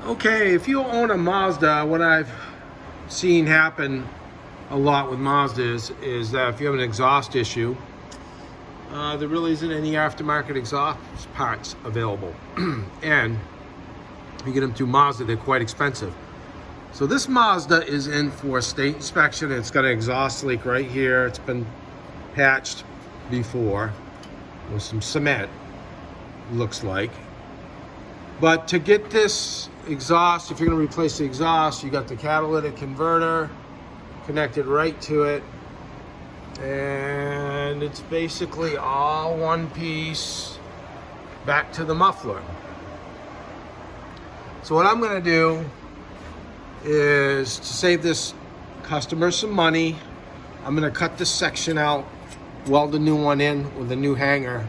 Okay, if you own a Mazda, what I've seen happen a lot with Mazda is that if you have an exhaust issue, there really isn't any aftermarket exhaust parts available. And you get them through Mazda, they're quite expensive. So this Mazda is in for state inspection. It's got an exhaust leak right here. It's been patched before with some cement, looks like. But to get this exhaust, if you're going to replace the exhaust, you got the catalytic converter connected right to it. And it's basically all one piece back to the muffler. So what I'm going to do is, to save this customer some money, I'm going to cut this section out, weld a new one in with a new hanger,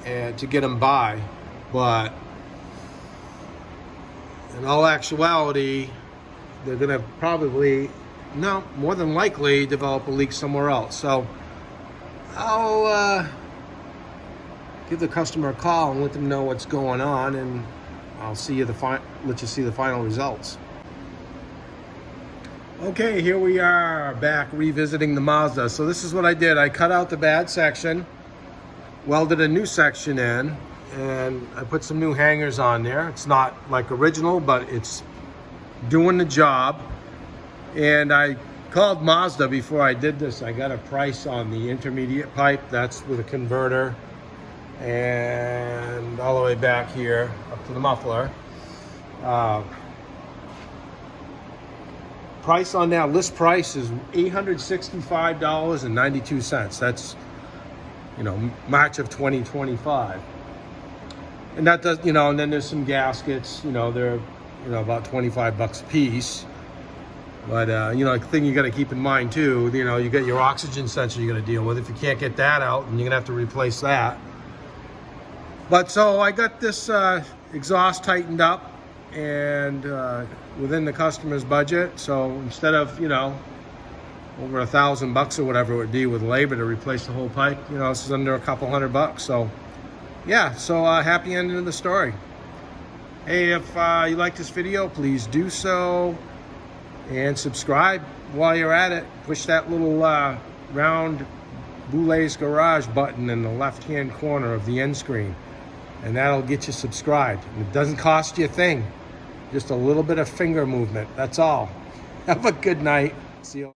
and to get them by. But in all actuality, they're going to probably, no, more than likely, develop a leak somewhere else. So I'll give the customer a call and let them know what's going on, and I'll see you let you see the final results. Okay, here we are back revisiting the Mazda. So this is what I did. I cut out the bad section, welded a new section in, and I put some new hangers on there. It's not like original, but it's doing the job. And I called Mazda before I did this. I got a price on the intermediate pipe. That's with a converter and all the way back here up to the muffler. Price on that, list price is $865.92. That's, March of 2025. And that does, and then there's some gaskets, they're, about 25 bucks a piece. But, a thing you got to keep in mind too, you got your oxygen sensor you got to deal with. If you can't get that out, then you're going to have to replace that. But so I got this exhaust tightened up and within the customer's budget. So instead of, over $1,000 or whatever it would be with labor to replace the whole pipe, this is under a couple $100. So yeah, so happy ending of the story. Hey, if you like this video, please do so and subscribe while you're at it. Push that little round Boulet's Garage button in the left-hand corner of the end screen, and that'll get you subscribed. And it doesn't cost you a thing, just a little bit of finger movement. That's all. Have a good night. See you.